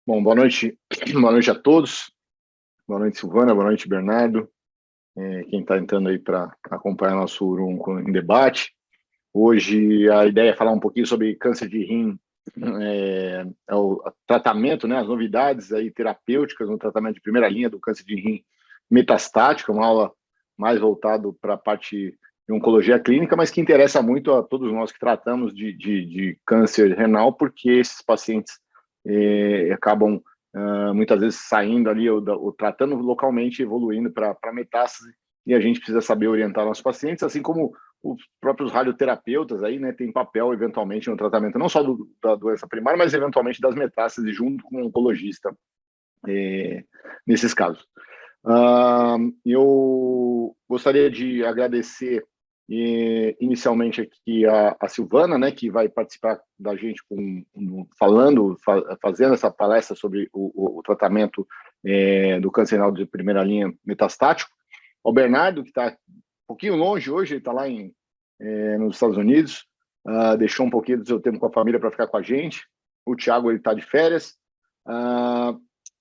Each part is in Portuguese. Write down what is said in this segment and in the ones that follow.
Bom, boa noite, boa noite a todos. Boa noite, Silvana, boa noite, Bernardo. Quem está entrando aí para acompanhar nosso Urum em debate. Hoje a ideia é falar um pouquinho sobre câncer de rim, o tratamento, né, as novidades aí terapêuticas no tratamento de primeira linha do câncer de rim metastático, uma aula mais voltado para a parte de oncologia clínica, mas que interessa muito a todos nós que tratamos de câncer renal, porque esses pacientes acabam muitas vezes saindo ali, ou tratando localmente, evoluindo para metástase, e a gente precisa saber orientar nossos pacientes, assim como os próprios radioterapeutas aí, né, tem papel eventualmente no tratamento não só da doença primária, mas eventualmente das metástases junto com o oncologista nesses casos. Eu gostaria de agradecer inicialmente aqui a Silvana, né, que vai participar da gente fazendo essa palestra sobre o tratamento do câncer renal de primeira linha metastático. O Bernardo, que está um pouquinho longe hoje, ele está lá nos Estados Unidos, deixou um pouquinho do seu tempo com a família para ficar com a gente. O Thiago está de férias.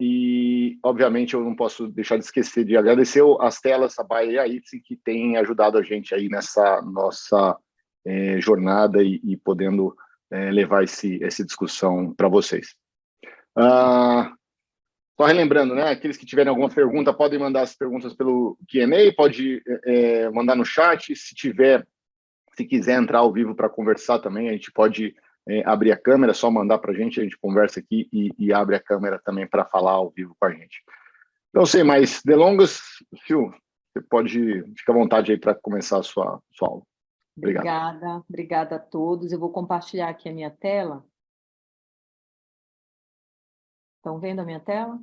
E, obviamente, eu não posso deixar de esquecer de agradecer as telas, a Baia e a Ipsen, que têm ajudado a gente aí nessa nossa jornada e podendo levar essa discussão para vocês. Só relembrando, né, aqueles que tiverem alguma pergunta, podem mandar as perguntas pelo Q&A, pode mandar no chat. Se quiser entrar ao vivo para conversar também, a gente pode abrir a câmera, só mandar para a gente conversa aqui e abre a câmera também para falar ao vivo com a gente. Não sei mais delongas, Phil, você pode ficar à vontade aí para começar a sua aula. Obrigado. Obrigada a todos. Eu vou compartilhar aqui a minha tela. Estão vendo a minha tela?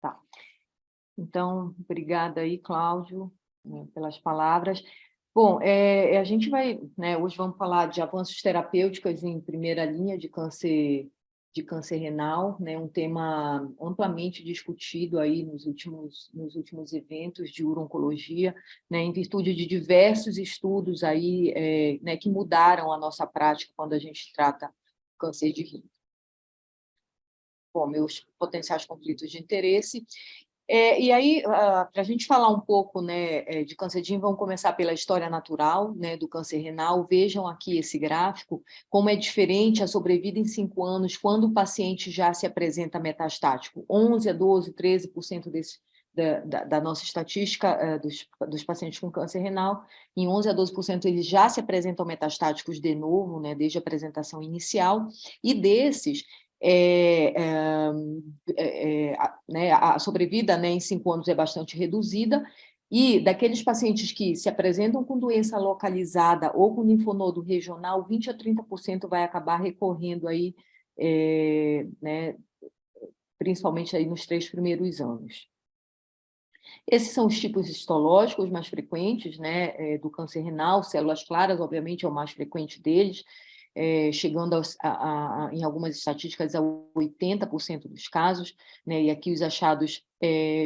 Tá. Então, obrigada aí, Cláudio, pelas palavras. Bom, a gente vai, né, hoje vamos falar de avanços terapêuticos em primeira linha de câncer renal, né, um tema amplamente discutido aí nos últimos eventos de urologia, né, em virtude de diversos estudos aí, né, que mudaram a nossa prática quando a gente trata câncer de rim. Bom, meus potenciais conflitos de interesse. E aí, para a gente falar um pouco, né, de câncer de rim, vamos começar pela história natural, né, do câncer renal. Vejam aqui esse gráfico, como é diferente a sobrevida em 5 anos quando o paciente já se apresenta metastático. 11 a 12, 13% da nossa estatística dos pacientes com câncer renal, em 11 a 12% eles já se apresentam metastáticos de novo, né, desde a apresentação inicial, e desses, né, a sobrevida, né, em 5 anos é bastante reduzida, e daqueles pacientes que se apresentam com doença localizada ou com linfonodo regional, 20 a 30% vai acabar recorrendo aí, né, principalmente aí nos 3 primeiros anos. Esses são os tipos histológicos mais frequentes, né, do câncer renal. Células claras, obviamente, é o mais frequente deles, chegando em algumas estatísticas a 80% dos casos, né, e aqui os achados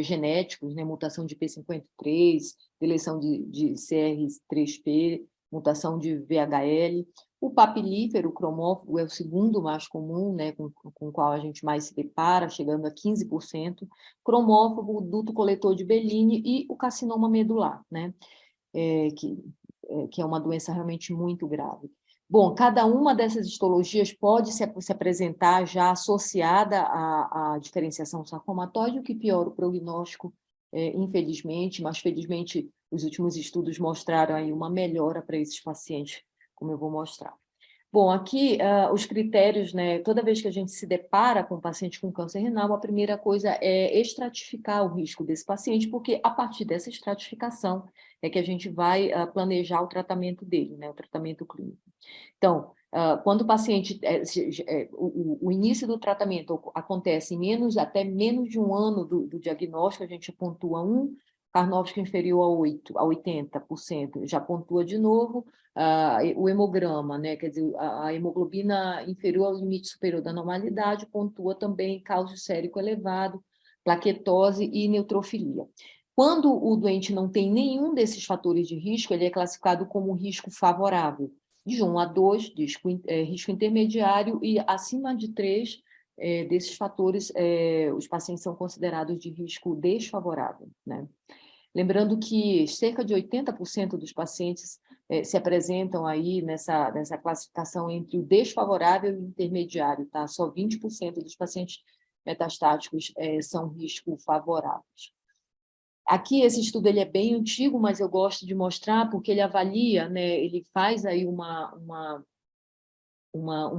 genéticos, né, mutação de P53, deleção de CR3P, mutação de VHL. O papilífero cromófago é o segundo mais comum, né, com o qual a gente mais se depara, chegando a 15%, cromófago, duto coletor de Bellini e o carcinoma medular, né, que é uma doença realmente muito grave. Bom, cada uma dessas histologias pode se apresentar já associada à diferenciação sarcomatóide, o que piora o prognóstico, infelizmente, mas felizmente os últimos estudos mostraram aí uma melhora para esses pacientes, como eu vou mostrar. Bom, aqui os critérios, né, toda vez que a gente se depara com um paciente com câncer renal, a primeira coisa é estratificar o risco desse paciente, porque a partir dessa estratificação é que a gente vai planejar o tratamento dele, né, o tratamento clínico. Então, quando o paciente, o início do tratamento acontece até menos de um ano do diagnóstico, a gente pontua 1, Karnofsky inferior a 80%, já pontua de novo o hemograma, né? Quer dizer, a hemoglobina inferior ao limite superior da normalidade, pontua também cálcio sérico elevado, plaquetose e neutrofilia. Quando o doente não tem nenhum desses fatores de risco, ele é classificado como risco favorável. De 1 a 2, risco intermediário, e acima de 3, desses fatores, os pacientes são considerados de risco desfavorável, né? Lembrando que cerca de 80% dos pacientes se apresentam aí nessa classificação entre o desfavorável e o intermediário, tá? Só 20% dos pacientes metastáticos são risco favoráveis. Aqui, esse estudo ele é bem antigo, mas eu gosto de mostrar porque ele avalia, né, ele faz aí uma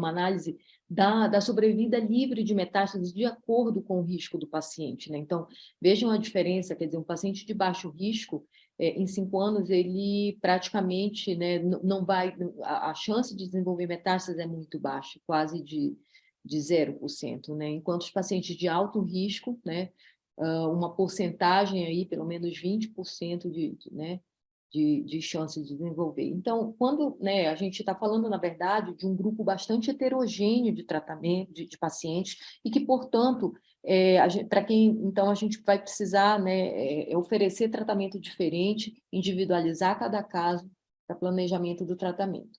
análise da sobrevida livre de metástases de acordo com o risco do paciente, né? Então, vejam a diferença, quer dizer, um paciente de baixo risco, em 5 anos, ele praticamente, né, não vai, a chance de desenvolver metástases é muito baixa, quase de 0%, né? Enquanto os pacientes de alto risco, né, uma porcentagem aí, pelo menos 20% né, de chance de desenvolver. Então, quando, né, a gente está falando, na verdade, de um grupo bastante heterogêneo de tratamento, de pacientes, e que, portanto, para quem, então, a gente vai precisar, né, oferecer tratamento diferente, individualizar cada caso para planejamento do tratamento.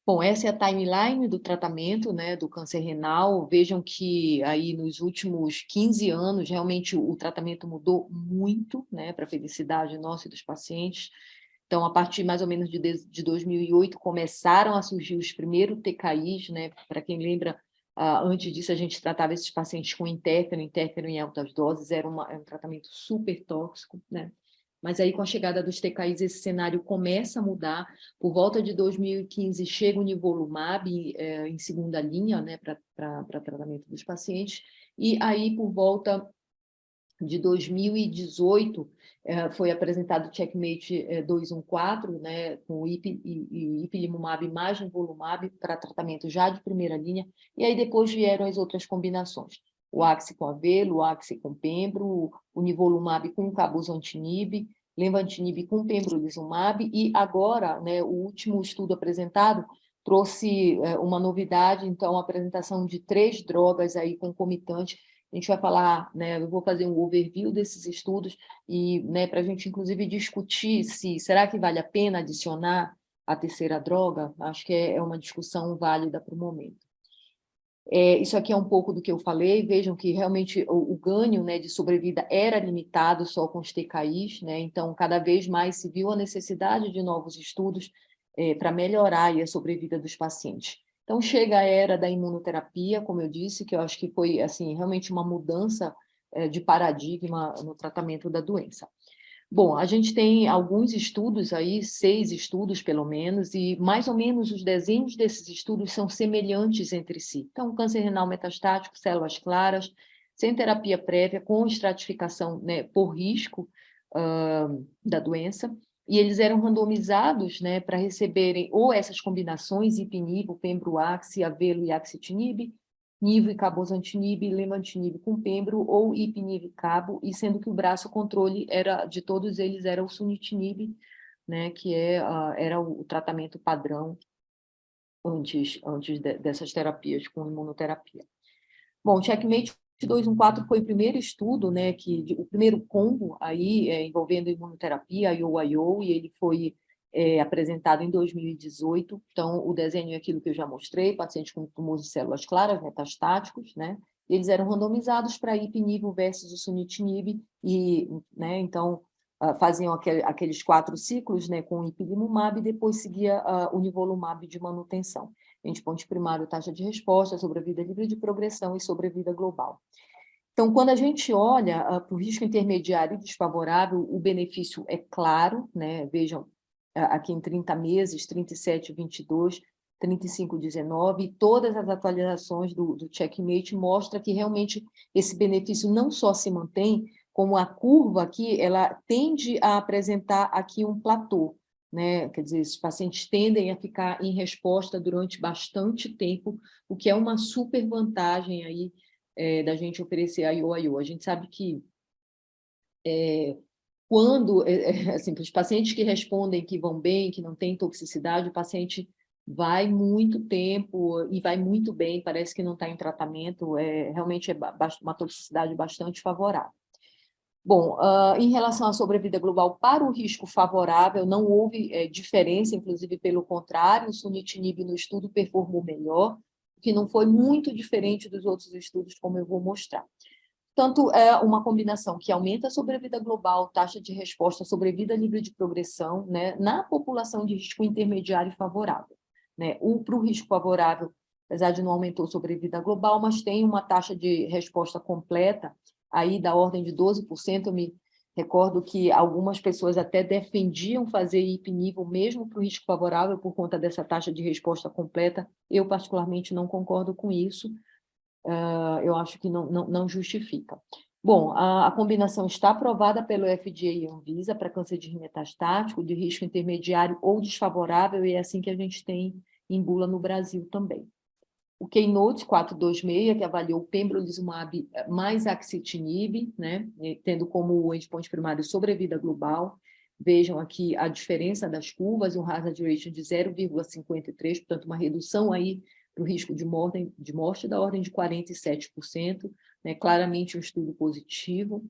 Bom, essa é a timeline do tratamento, né, do câncer renal. Vejam que aí nos últimos 15 anos, realmente o tratamento mudou muito, né, para a felicidade nossa e dos pacientes. Então, a partir mais ou menos de 2008, começaram a surgir os primeiros TKIs, né? Para quem lembra, antes disso a gente tratava esses pacientes com interferon em altas doses, era um tratamento super tóxico, né? Mas aí, com a chegada dos TKIs, esse cenário começa a mudar. Por volta de 2015, chega o nivolumab em segunda linha, né, para tratamento dos pacientes. E aí, por volta de 2018, foi apresentado o Checkmate 214, né, com ipilimumab mais nivolumab para tratamento já de primeira linha. E aí depois vieram as outras combinações. O Axi com Avelo, o Axi com Pembro, o nivolumab com cabozantinib, lenvatinib com pembrolizumab, e agora, né, o último estudo apresentado trouxe uma novidade, então, a apresentação de 3 drogas aí concomitantes. A gente vai falar, né, eu vou fazer um overview desses estudos, e, né, para a gente, inclusive, discutir será que vale a pena adicionar a terceira droga. Acho que é uma discussão válida para o momento. Isso aqui é um pouco do que eu falei. Vejam que realmente o ganho, né, de sobrevida era limitado só com os TKIs, né? Então, cada vez mais se viu a necessidade de novos estudos para melhorar aí a sobrevida dos pacientes. Então, chega a era da imunoterapia, como eu disse, que eu acho que foi assim, realmente uma mudança de paradigma no tratamento da doença. Bom, a gente tem alguns estudos aí, 6 estudos pelo menos, e mais ou menos os desenhos desses estudos são semelhantes entre si. Então, câncer renal metastático, células claras, sem terapia prévia, com estratificação, né, por risco da doença, e eles eram randomizados, né, para receberem ou essas combinações, ipinivo, pembro-axi, avelo e axitinib, nivo e cabozantinib, lenvatinib com pembro, ou ipiniv e cabo, e sendo que o braço controle de todos eles era o sunitinib, né, que era o tratamento padrão antes dessas terapias com imunoterapia. Bom, o Checkmate 214 foi o primeiro estudo, né, o primeiro combo aí envolvendo imunoterapia, IO, e ele foi apresentado em 2018. Então, o desenho é aquilo que eu já mostrei, pacientes com tumores de células claras, metastáticos, né? Eles eram randomizados para ipinivo versus o sunitinib, e, né, então, faziam aqueles 4 ciclos, né, com ipilimumab, e depois seguia o nivolumab de manutenção. Endpoint primário, taxa de resposta, sobrevida livre de progressão e sobrevida global. Então, quando a gente olha para o risco intermediário e desfavorável, o benefício é claro, né? Vejam, aqui em 30 meses, 37, 22, 35, 19, e todas as atualizações do Checkmate mostram que realmente esse benefício não só se mantém, como a curva aqui, ela tende a apresentar aqui um platô, né? Quer dizer, esses pacientes tendem a ficar em resposta durante bastante tempo, o que é uma super vantagem aí da gente oferecer a IO. A gente sabe que quando, assim, para os pacientes que respondem que vão bem, que não tem toxicidade, o paciente vai muito tempo e vai muito bem, parece que não está em tratamento, realmente é uma toxicidade bastante favorável. Bom, em relação à sobrevida global para o risco favorável, não houve diferença, inclusive pelo contrário, o sunitinib no estudo performou melhor, que não foi muito diferente dos outros estudos, como eu vou mostrar. Tanto é uma combinação que aumenta a sobrevida global, taxa de resposta, sobrevida livre de progressão, né, na população de risco intermediário e favorável. Né? Para o risco favorável, apesar de não aumentou a sobrevida global, mas tem uma taxa de resposta completa, aí da ordem de 12%. Eu me recordo que algumas pessoas até defendiam fazer IP nível mesmo para o risco favorável por conta dessa taxa de resposta completa. Eu, particularmente, não concordo com isso. Eu acho que não justifica. Bom, a combinação está aprovada pelo FDA e Anvisa para câncer de rim metastático, de risco intermediário ou desfavorável, e é assim que a gente tem em bula no Brasil também. O Keynote 426, que avaliou o pembrolizumab mais axitinib, né, tendo como endpoint primário sobrevida global. Vejam aqui a diferença das curvas, um hazard ratio de 0,53, portanto, uma redução aí para o risco de morte da ordem de 47%, né, claramente um estudo positivo.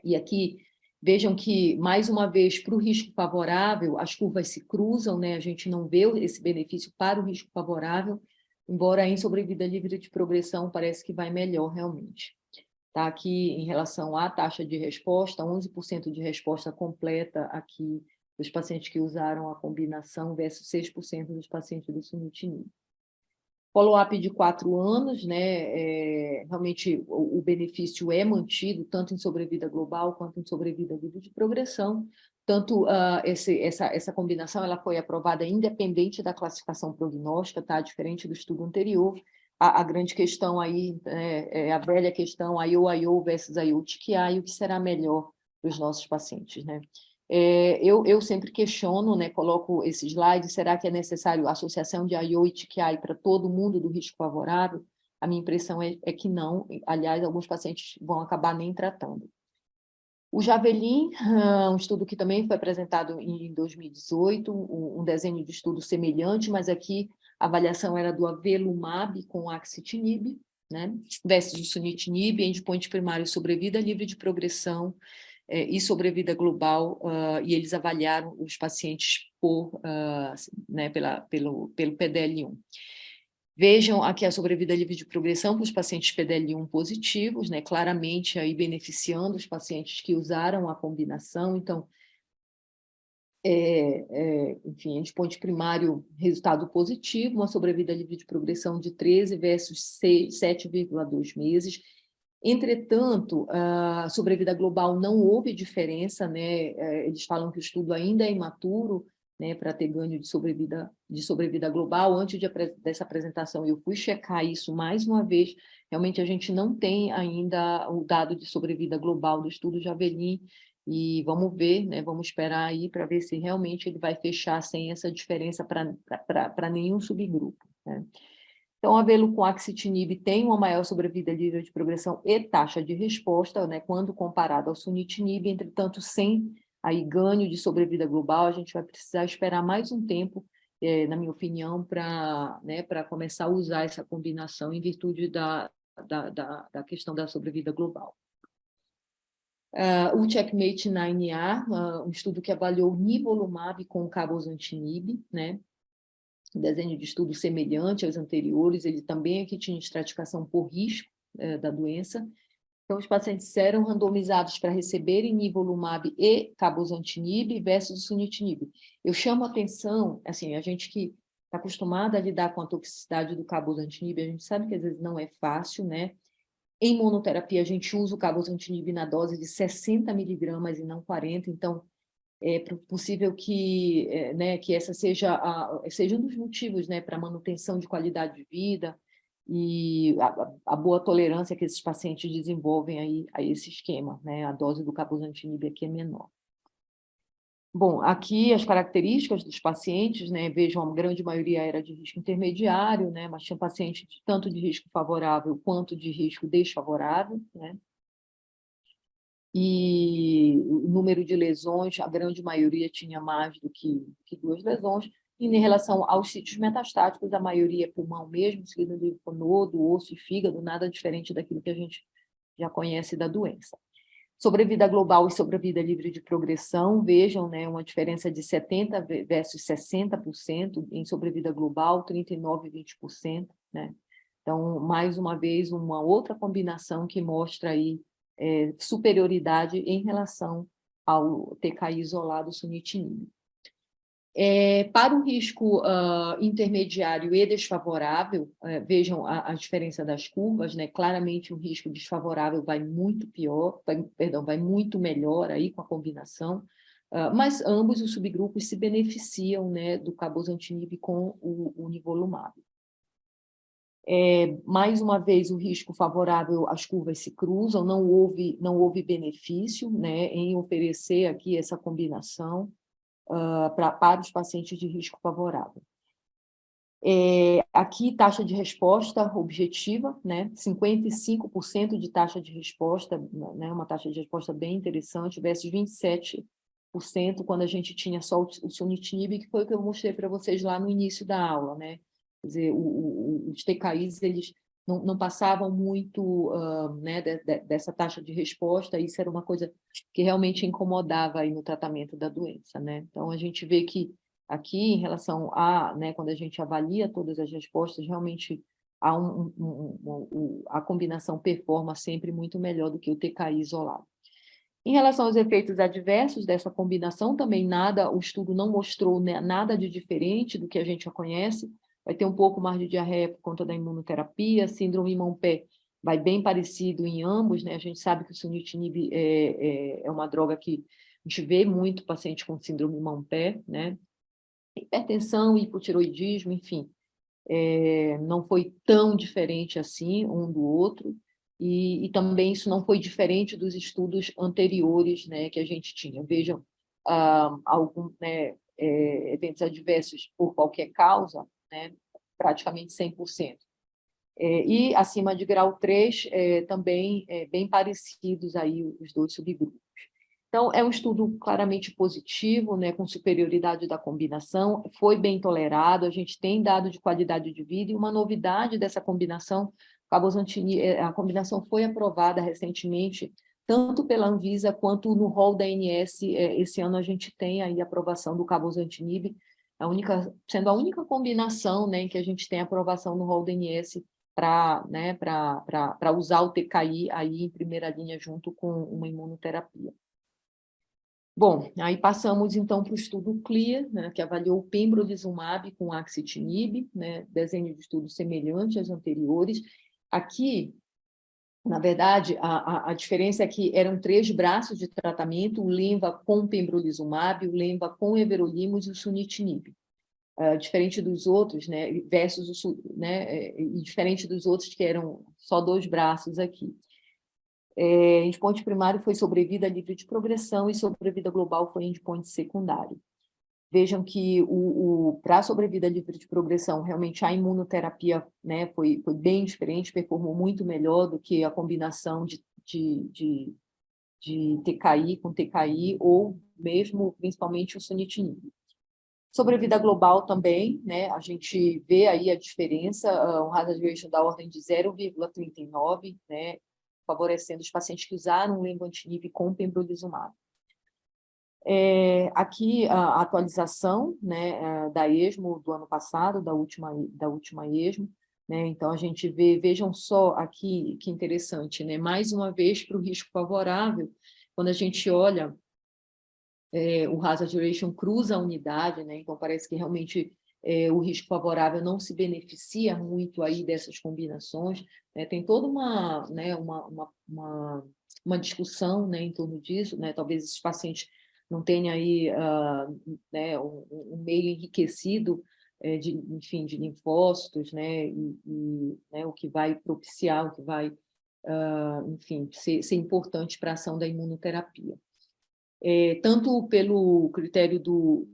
E aqui, vejam que, mais uma vez, para o risco favorável, as curvas se cruzam, né, a gente não vê esse benefício para o risco favorável, embora em sobrevida livre de progressão parece que vai melhor realmente. Tá aqui em relação à taxa de resposta, 11% de resposta completa aqui dos pacientes que usaram a combinação versus 6% dos pacientes do sunitinib. Follow-up de 4 anos, né, realmente o benefício é mantido, tanto em sobrevida global quanto em sobrevida livre de progressão. Tanto essa combinação ela foi aprovada independente da classificação prognóstica, tá? Diferente do estudo anterior. A grande questão aí é a velha questão IO versus IO-TKI, o que será melhor para os nossos pacientes, né? Eu sempre questiono, né, coloco esse slide, será que é necessário associação de IO e TKI para todo mundo do risco favorável? A minha impressão é que não, aliás, alguns pacientes vão acabar nem tratando. O Javelin, um estudo que também foi apresentado em 2018, um desenho de estudo semelhante, mas aqui a avaliação era do avelumab com axitinib, né, versus o sunitinib, endpoint primário sobrevida livre de progressão, e sobrevida global, e eles avaliaram os pacientes pelo PDL1. Vejam aqui a sobrevida livre de progressão para os pacientes PDL1 positivos, né, claramente aí beneficiando os pacientes que usaram a combinação. Então, enfim, endpoint primário, resultado positivo, uma sobrevida livre de progressão de 13 versus 7,2 meses. Entretanto, a sobrevida global não houve diferença, né? Eles falam que o estudo ainda é imaturo, né, para ter ganho de sobrevida global. Antes dessa apresentação, eu fui checar isso mais uma vez. Realmente, a gente não tem ainda o dado de sobrevida global do estudo Javelin, e vamos ver, né, vamos esperar aí para ver se realmente ele vai fechar sem essa diferença para nenhum subgrupo, né? Então, a velucoaxitinib tem uma maior sobrevida livre de progressão e taxa de resposta, né, quando comparado ao sunitinib, entretanto, sem aí ganho de sobrevida global, a gente vai precisar esperar mais um tempo, na minha opinião, para começar a usar essa combinação em virtude da questão da sobrevida global. O Checkmate 9A, um estudo que avaliou nivolumab com cabozantinib, né? Desenho de estudo semelhante aos anteriores, ele também aqui tinha estratificação por risco da doença. Então, os pacientes eram randomizados para receberem nivolumab e cabozantinib versus sunitinib. Eu chamo a atenção, assim, a gente que está acostumado a lidar com a toxicidade do cabozantinib, a gente sabe que às vezes não é fácil, né? Em monoterapia, a gente usa o cabozantinib na dose de 60 miligramas e não 40, então é possível que, né, que essa seja um dos motivos, né, para a manutenção de qualidade de vida e a boa tolerância que esses pacientes desenvolvem aí a esse esquema, né? A dose do cabozantinib aqui é menor. Bom, aqui as características dos pacientes, né, vejam, a grande maioria era de risco intermediário, né, mas tinha pacientes tanto de risco favorável quanto de risco desfavorável, né? E o número de lesões, a grande maioria tinha mais do que 2 lesões, e em relação aos sítios metastáticos, a maioria é pulmão mesmo, seguido de linfonodo, osso e fígado, nada diferente daquilo que a gente já conhece da doença. Sobrevida global e sobrevida livre de progressão, vejam, né, uma diferença de 70% versus 60% em sobrevida global, 39% e 20%. né? Então, mais uma vez, uma outra combinação que mostra aí superioridade em relação ao TKI isolado sunitinib. Para o risco intermediário e desfavorável, vejam a diferença das curvas, né? Claramente o risco desfavorável vai muito pior, vai muito melhor aí com a combinação, mas ambos os subgrupos se beneficiam, né, do cabozantinib com o nivolumab. Mais uma vez, o risco favorável, as curvas se cruzam, não houve benefício, né, em oferecer aqui essa combinação para os pacientes de risco favorável. Aqui, taxa de resposta objetiva, né, 55% de taxa de resposta, né, uma taxa de resposta bem interessante, versus 27% quando a gente tinha só o sunitinib, que foi o que eu mostrei para vocês lá no início da aula, né? Quer dizer, os TKIs, eles não passavam muito né, dessa taxa de resposta, isso era uma coisa que realmente incomodava aí no tratamento da doença, né? Então, a gente vê que aqui, em relação a, né, quando a gente avalia todas as respostas, realmente há a combinação performa sempre muito melhor do que o TKI isolado. Em relação aos efeitos adversos dessa combinação, também o estudo não mostrou, né, nada de diferente do que a gente já conhece. Vai ter um pouco mais de diarreia por conta da imunoterapia, síndrome Mont-Pé vai bem parecido em ambos, né? A gente sabe que o sunitinib é uma droga que a gente vê muito paciente com síndrome Mont-Pé, né? Hipertensão, hipotiroidismo, enfim, não foi tão diferente assim um do outro, e também isso não foi diferente dos estudos anteriores, né, que a gente tinha. Vejam, alguns, né, eventos adversos por qualquer causa, né, praticamente 100%. E acima de grau 3, também bem parecidos aí os dois subgrupos. Então, é um estudo claramente positivo, né, com superioridade da combinação, foi bem tolerado, a gente tem dado de qualidade de vida, e uma novidade dessa combinação, a combinação foi aprovada recentemente, tanto pela Anvisa quanto no rol da ANS, esse ano a gente tem aí a aprovação do cabozantinib, sendo a única combinação, né, em que a gente tem aprovação no rol da ANS para, né, usar o TKI aí em primeira linha junto com uma imunoterapia. Bom, aí passamos então para o estudo CLEAR, né, que avaliou o pembrolizumab com axitinib, né, desenho de estudo semelhante aos anteriores. Aqui, na verdade, a diferença é que eram 3 braços de tratamento, o lenva com pembrolizumab, o lenva com everolimus e o sunitinib. Diferente dos outros, né, diferente dos outros que eram só 2 braços aqui. Endpoint primário foi sobrevida livre de progressão e sobrevida global foi endpoint secundário. Vejam que para a sobrevida livre de progressão, realmente a imunoterapia, né, foi bem diferente, performou muito melhor do que a combinação de TKI com TKI ou mesmo, principalmente, o sunitinib. Sobrevida global também, né, a gente vê aí a diferença, um hazard ratio da ordem de 0,39, né, favorecendo os pacientes que usaram o lenvatinib com pembrolizumab. Aqui a atualização, né, da ESMO do ano passado, da última ESMO, né, então a gente vejam só aqui que interessante, né, mais uma vez para o risco favorável, quando a gente olha o hazard ratio cruza a unidade, né, então parece que realmente o risco favorável não se beneficia muito aí dessas combinações, né? Tem toda uma discussão, né, em torno disso, né? Talvez esses pacientes não tenham aí né, um meio enriquecido enfim, de linfócitos, né, né, o que vai propiciar, o que vai, enfim, ser importante para a ação da imunoterapia. Tanto pelo critério do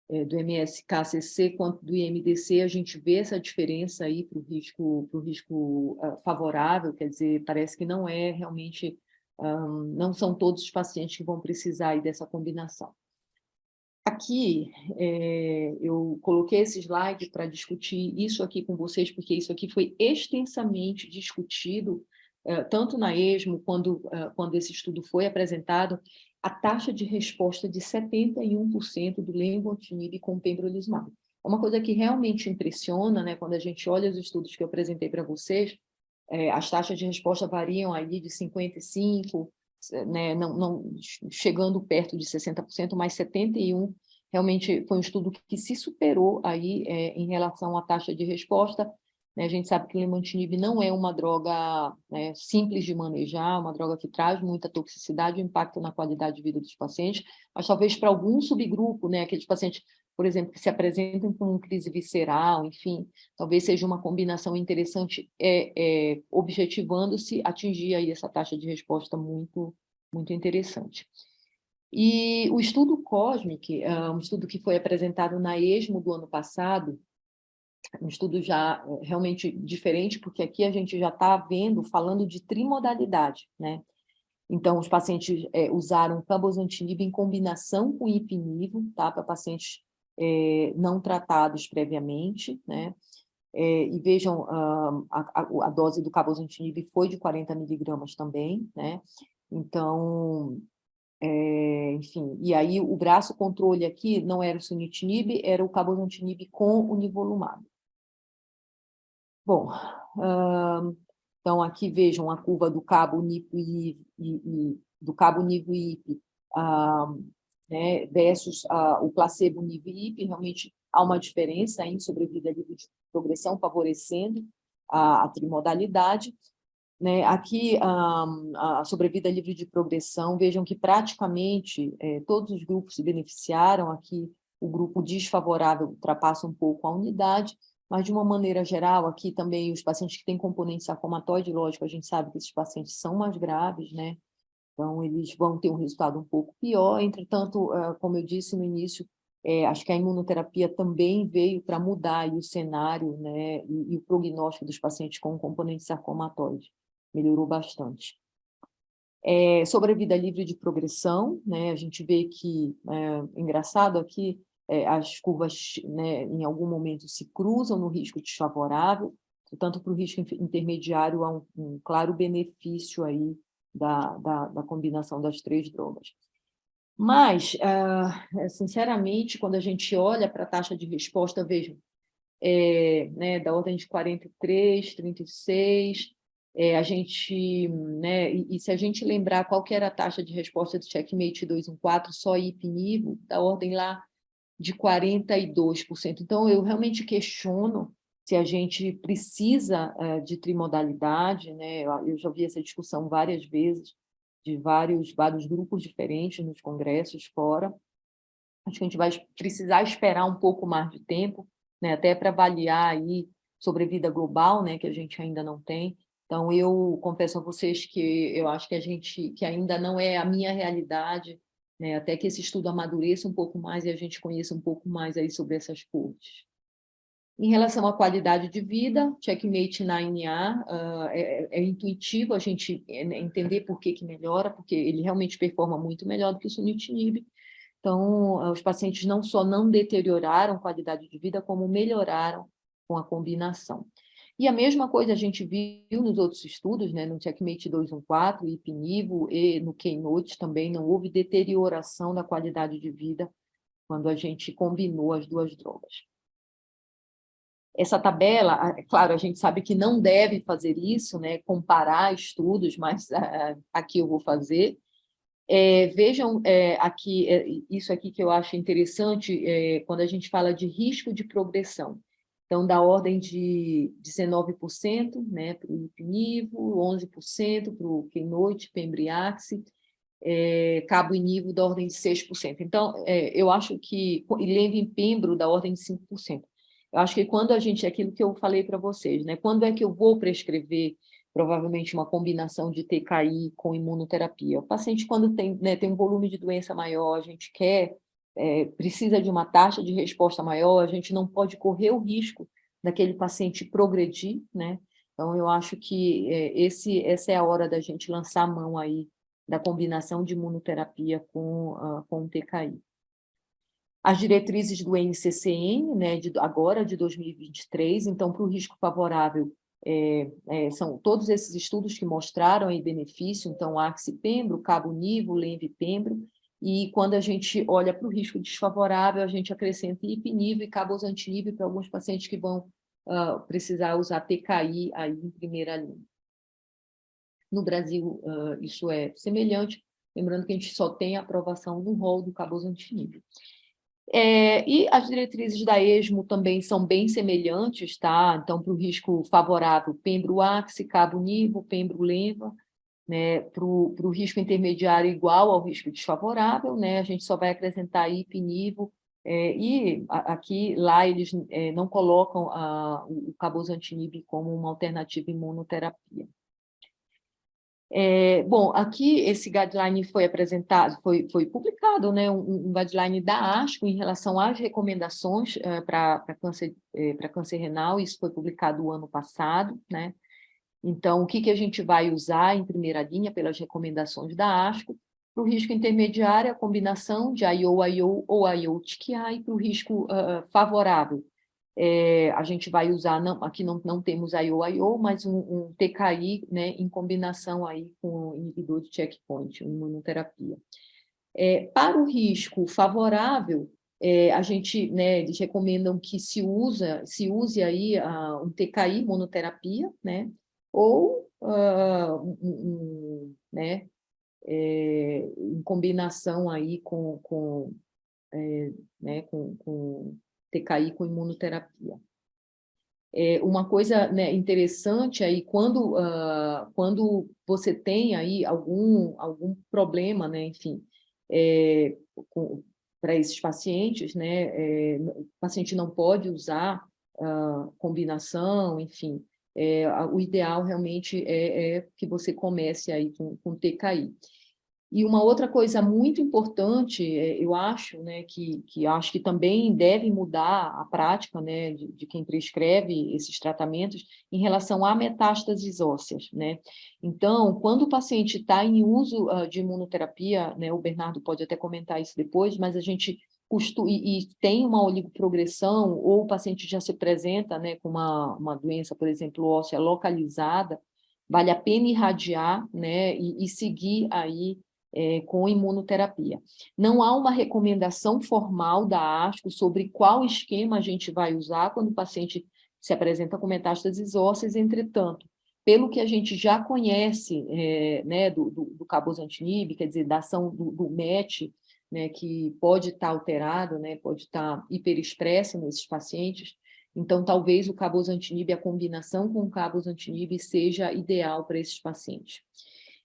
MSKCC quanto do IMDC, a gente vê essa diferença aí para o risco favorável, quer dizer, parece que não é realmente, não são todos os pacientes que vão precisar aí dessa combinação. Aqui, eu coloquei esse slide para discutir isso aqui com vocês, porque isso aqui foi extensamente discutido, tanto na ESMO, quando esse estudo foi apresentado, a taxa de resposta de 71% do lenvatinib com pembrolizumab. É uma coisa que realmente impressiona, né? Quando a gente olha os estudos que eu apresentei para vocês, as taxas de resposta variam aí de 55%, né, não chegando perto de 60%, mas 71% realmente foi um estudo que se superou aí em relação à taxa de resposta. Né? A gente sabe que o Lemantinib não é uma droga, né, simples de manejar, uma droga que traz muita toxicidade e impacto na qualidade de vida dos pacientes, mas talvez para algum subgrupo, né, aqueles pacientes, por exemplo, que se apresentam com crise visceral, enfim, talvez seja uma combinação interessante, objetivando-se atingir aí essa taxa de resposta muito, muito interessante. E o estudo COSMIC, um estudo que foi apresentado na ESMO do ano passado, um estudo já realmente diferente, porque aqui a gente já está falando de trimodalidade, né? Então, os pacientes usaram cabozantinib em combinação com ipinivo, tá? Para pacientes não tratados previamente, né? E vejam, a dose do cabozantinib foi de 40 miligramas também, né? Então, enfim, e aí o braço controle aqui não era o sunitinib, era o cabozantinib com o nivolumab. Bom, então aqui vejam a curva do cabo nivo do cabo nivo IP, né, versus o placebo nivo IP, realmente há uma diferença em sobrevida livre de progressão, favorecendo a trimodalidade. Né? Aqui, a sobrevida livre de progressão, vejam que praticamente todos os grupos se beneficiaram, aqui o grupo desfavorável ultrapassa um pouco a unidade, mas, de uma maneira geral, aqui também os pacientes que têm componente sarcomatoide, lógico, a gente sabe que esses pacientes são mais graves, né? Então, eles vão ter um resultado um pouco pior. Entretanto, como eu disse no início, acho que a imunoterapia também veio para mudar aí o cenário, né, e o prognóstico dos pacientes com componente sarcomatoide. Melhorou bastante. Sobre a vida livre de progressão, né, a gente vê que, engraçado aqui, as curvas, né, em algum momento se cruzam no risco desfavorável, portanto, para o risco intermediário há um claro benefício aí da combinação das 3 drogas. Mas, sinceramente, quando a gente olha para a taxa de resposta, vejam, né, da ordem de 43, 36, a gente, né, e se a gente lembrar qual que era a taxa de resposta do CheckMate 214, só ipinivo, da ordem lá de 42%. Então, eu realmente questiono se a gente precisa de trimodalidade, né? Eu já vi essa discussão várias vezes, de vários grupos diferentes nos congressos fora. Acho que a gente vai precisar esperar um pouco mais de tempo, né? Até para avaliar aí sobrevida global, né? Que a gente ainda não tem. Então, eu confesso a vocês que eu acho que ainda não é a minha realidade, né? Até que esse estudo amadureça um pouco mais e a gente conheça um pouco mais aí sobre essas curvas. Em relação à qualidade de vida, CheckMate 9A, é intuitivo a gente entender por que melhora, porque ele realmente performa muito melhor do que o sunitinib. Então, os pacientes não só não deterioraram a qualidade de vida, como melhoraram com a combinação. E a mesma coisa a gente viu nos outros estudos, né, no CheckMate 214, ipinivo, e no Keynote também não houve deterioração da qualidade de vida quando a gente combinou as 2 drogas. Essa tabela, claro, a gente sabe que não deve fazer isso, né, comparar estudos, mas aqui eu vou fazer. Vejam aqui, isso aqui que eu acho interessante, quando a gente fala de risco de progressão. Então, da ordem de 19%, né, para o ipinivo, 11% para o Keynote, Pembrixac, cabo inivo da ordem de 6%. Então, eu acho que, e lenva-pembro da ordem de 5%. Eu acho que quando a gente, aquilo que eu falei para vocês, né, quando é que eu vou prescrever provavelmente uma combinação de TKI com imunoterapia? O paciente, quando tem, né, tem um volume de doença maior, a gente precisa de uma taxa de resposta maior, a gente não pode correr o risco daquele paciente progredir, né? Então, eu acho que essa é a hora da gente lançar a mão aí da combinação de imunoterapia com o TKI. As diretrizes do NCCN, né, agora de 2023, então, para o risco favorável, são todos esses estudos que mostraram aí benefício, então, axi-pembro, cabo-nivo, lenva-pembro, e quando a gente olha para o risco desfavorável, a gente acrescenta ipinivo e cabozantinib para alguns pacientes que vão precisar usar TKI aí em primeira linha. No Brasil, isso é semelhante, lembrando que a gente só tem a aprovação no rol do cabozantinib. E as diretrizes da ESMO também são bem semelhantes, tá? Então, para o risco favorável, pembro-ax, cabo-nivo, pembro-lenva, né? Para o risco intermediário igual ao risco desfavorável, né? A gente só vai acrescentar ipinivo, lá eles não colocam o cabozantinib como uma alternativa imunoterapia. Bom, aqui esse guideline foi apresentado, foi publicado, né, um guideline da ASCO em relação às recomendações para câncer renal, isso foi publicado o ano passado, né? Então, o que a gente vai usar em primeira linha pelas recomendações da ASCO? Para o risco intermediário, a combinação de IO-IO ou IO-TKI, e para o risco favorável, a gente vai usar, aqui não temos IO-IO, mas um TKI, né, em combinação aí com o inibidor de checkpoint, imunoterapia. Para o risco favorável, a gente, né, eles recomendam que se use aí um TKI monoterapia, né, ou né, em combinação aí né, com TKI com imunoterapia. Uma coisa, né, interessante aí, quando você tem aí algum problema, né, enfim, para esses pacientes, né, o paciente não pode usar combinação, enfim, o ideal realmente é que você comece aí com TKI. E uma outra coisa muito importante, eu acho, né, que acho que também deve mudar a prática, né, de quem prescreve esses tratamentos em relação a metástases ósseas, né? Então, quando o paciente está em uso de imunoterapia, né, o Bernardo pode até comentar isso depois, mas a gente e tem uma oligoprogressão, ou o paciente já se apresenta, né, com uma doença, por exemplo, óssea localizada, vale a pena irradiar, né, e seguir aí com imunoterapia. Não há uma recomendação formal da ASCO sobre qual esquema a gente vai usar quando o paciente se apresenta com metástases ósseas, entretanto, pelo que a gente já conhece né, do cabozantinib, quer dizer, da ação do MET, né, que pode estar alterado, né, pode estar hiperexpresso nesses pacientes, então talvez o cabozantinib, a combinação com o cabozantinib seja ideal para esses pacientes.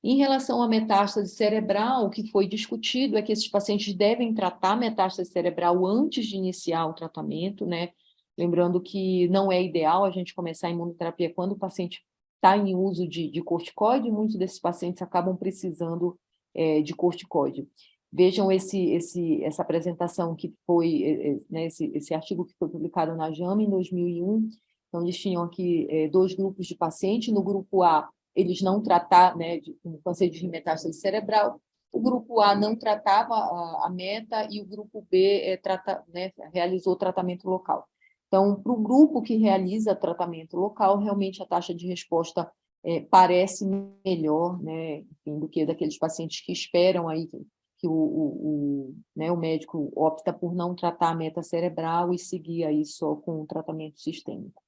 Em relação à metástase cerebral, o que foi discutido é que esses pacientes devem tratar a metástase cerebral antes de iniciar o tratamento, né? Lembrando que não é ideal a gente começar a imunoterapia quando o paciente está em uso de corticoide, muitos desses pacientes acabam precisando de corticoide. Vejam essa apresentação que foi, né, esse artigo que foi publicado na JAMA em 2001. Então, eles tinham aqui 2 grupos de pacientes. No grupo A, eles não tratavam, né, com câncer de metástase cerebral. O grupo A não tratava a meta e o grupo B né, realizou tratamento local. Então, para o grupo que realiza tratamento local, realmente a taxa de resposta parece melhor, né, enfim, do que daqueles pacientes que esperam aí que né, o médico opta por não tratar a meta cerebral e seguir aí só com o tratamento sistêmico.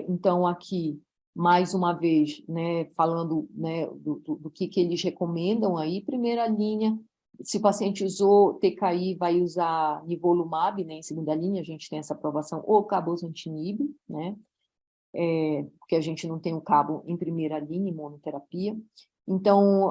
Então, aqui, mais uma vez, né, falando, né, do que eles recomendam aí, primeira linha, se o paciente usou TKI, vai usar nivolumab, né, em segunda linha, a gente tem essa aprovação, ou cabozantinib, né, porque a gente não tem o cabo em primeira linha, imunoterapia. Então,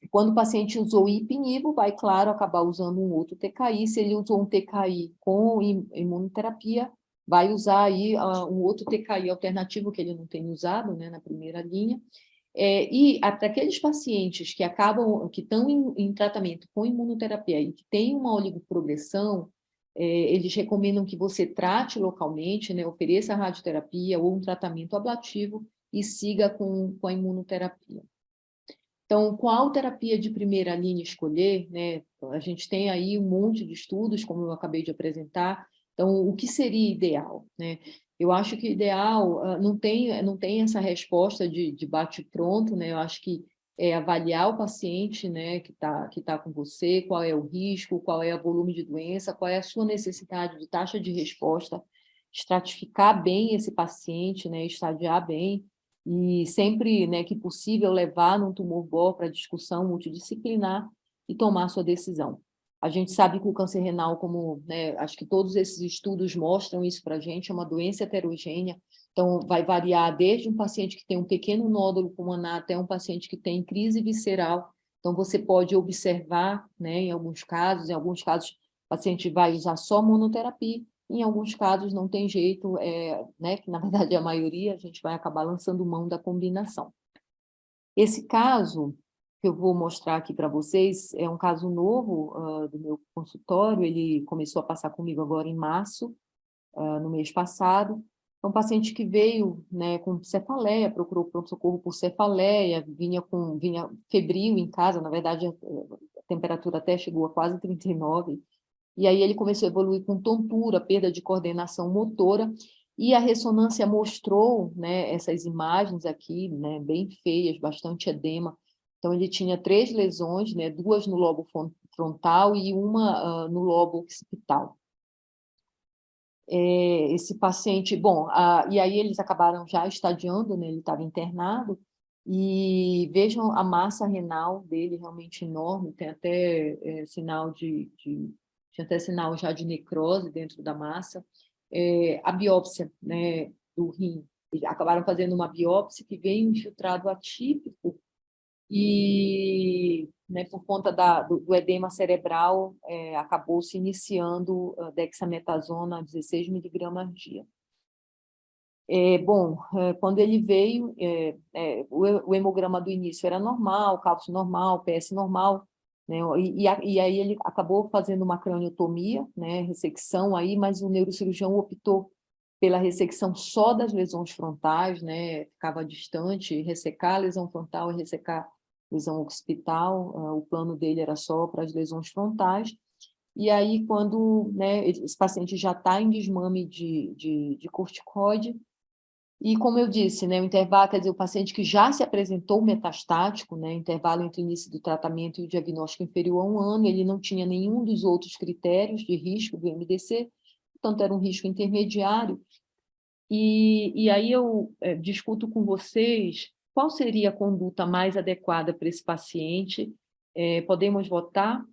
quando o paciente usou ipinivo, vai, claro, acabar usando um outro TKI. Se ele usou um TKI com imunoterapia, vai usar aí um outro TKI alternativo que ele não tem usado, né, na primeira linha. E para aqueles pacientes que estão em tratamento com imunoterapia e que têm uma oligoprogressão, eles recomendam que você trate localmente, né, ofereça radioterapia ou um tratamento ablativo e siga com a imunoterapia. Então, qual terapia de primeira linha escolher, né? A gente tem aí um monte de estudos, como eu acabei de apresentar. Então, o que seria ideal, né? Eu acho que ideal não tem essa resposta de bate-pronto, né? Eu acho que é avaliar o paciente, né, que tá com você, qual é o risco, qual é o volume de doença, qual é a sua necessidade de taxa de resposta, estratificar bem esse paciente, né, estadiar bem, e sempre, né, que possível, levar num tumor board para discussão multidisciplinar e tomar sua decisão. A gente sabe que o câncer renal, como, né, acho que todos esses estudos mostram isso para a gente, é uma doença heterogênea. Então, vai variar desde um paciente que tem um pequeno nódulo pulmonar até um paciente que tem crise visceral. Então, você pode observar, né, em alguns casos, o paciente vai usar só monoterapia, em alguns casos não tem jeito, né, que na verdade é a maioria, a gente vai acabar lançando mão da combinação. Esse caso que eu vou mostrar aqui para vocês é um caso novo do meu consultório, ele começou a passar comigo agora em março, no mês passado. É um paciente que veio, né, com cefaleia, procurou pronto-socorro por cefaleia, vinha febril em casa, na verdade a temperatura até chegou a quase 39, e aí ele começou a evoluir com tontura, perda de coordenação motora, e a ressonância mostrou, né, essas imagens aqui, né, bem feias, bastante edema. Então ele tinha 3 lesões, né, 2 no lobo frontal e uma no lobo occipital. Esse paciente, bom, e aí eles acabaram já estadiando, né, ele estava internado, e vejam a massa renal dele realmente enorme, tem até sinal tinha até sinal já de necrose dentro da massa. A biópsia, né, do rim, eles acabaram fazendo uma biópsia que veio infiltrado atípico, e, né, por conta do edema cerebral, acabou se iniciando a dexametasona 16 miligramas dia. Bom, quando ele veio, o hemograma do início era normal, cálcio normal, PS normal, né, e aí ele acabou fazendo uma craniotomia, né, ressecção aí, mas o neurocirurgião optou pela ressecção só das lesões frontais, né, ficava distante, ressecar a lesão frontal e ressecar a lesão occipital, o plano dele era só para as lesões frontais. E aí, quando, né, esse paciente já está em desmame de corticoide, e como eu disse, né, o intervalo, quer dizer, o paciente que já se apresentou metastático, né, intervalo entre o início do tratamento e o diagnóstico inferior a 1 ano, ele não tinha nenhum dos outros critérios de risco do MDC, portanto, era um risco intermediário. E aí eu discuto com vocês qual seria a conduta mais adequada para esse paciente. Podemos votar?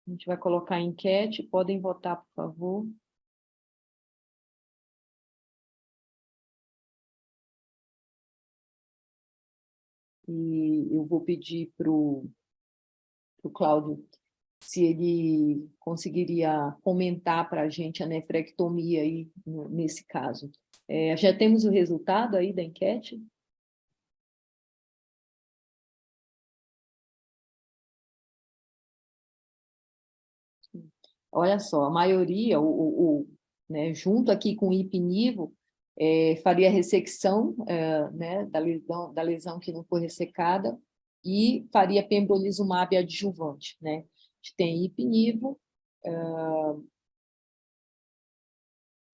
A gente vai colocar a enquete, podem votar, por favor. E eu vou pedir para o Cláudio se ele conseguiria comentar para a gente a nefrectomia aí, nesse caso. Já temos o resultado aí da enquete? Olha só, a maioria, né, junto aqui com o ipinivo, faria ressecção, né, da lesão que não foi ressecada, e faria pembrolizumab adjuvante, né?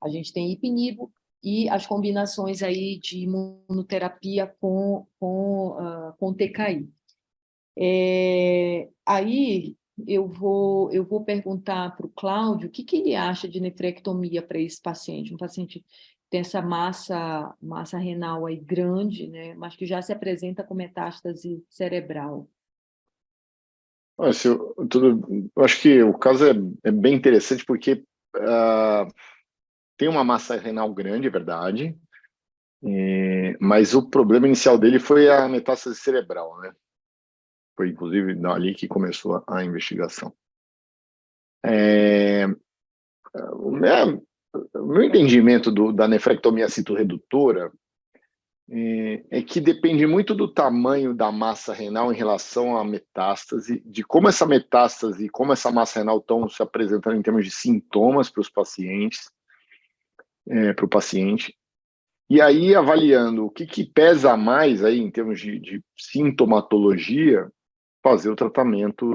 A gente tem ipinivo, e as combinações aí de imunoterapia com TKI. Aí eu vou perguntar para o Cláudio o que ele acha de nefrectomia para esse paciente, um paciente que tem essa massa renal aí grande, né, mas que já se apresenta com metástase cerebral. Eu acho que o caso é bem interessante porque tem uma massa renal grande, é verdade, mas o problema inicial dele foi a metástase cerebral, né? Foi, inclusive, ali que começou a investigação. O meu entendimento da nefrectomia citoredutora é que depende muito do tamanho da massa renal em relação à metástase, de como essa metástase e como essa massa renal estão se apresentando em termos de sintomas para os pacientes, para o paciente. E aí, avaliando o que pesa mais aí em termos de sintomatologia, fazer o tratamento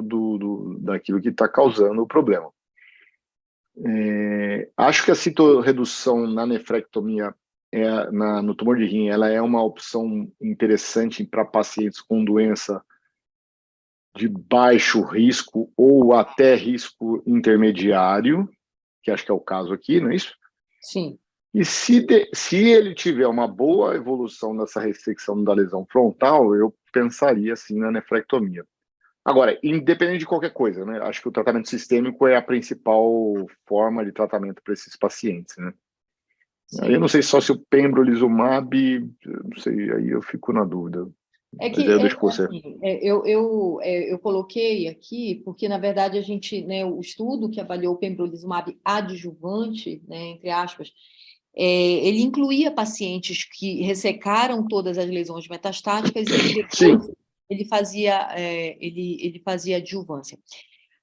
daquilo que está causando o problema. Acho que a citorredução na nefrectomia no tumor de rim, ela é uma opção interessante para pacientes com doença de baixo risco ou até risco intermediário, que acho que é o caso aqui, não é isso? Sim. E se ele tiver uma boa evolução dessa ressecção da lesão frontal, eu pensaria assim na nefrectomia. Agora, independente de qualquer coisa, né? Acho que o tratamento sistêmico é a principal forma de tratamento para esses pacientes, né? Aí eu Sim. não sei só se o pembrolizumab, não sei, aí eu fico na dúvida. Mas aí eu deixo com você. Assim, eu coloquei aqui, porque, na verdade, a gente, né, o estudo que avaliou o pembrolizumab adjuvante, né, entre aspas, ele incluía pacientes que ressecaram todas as lesões metastáticas e Sim. depois ele fazia adjuvância.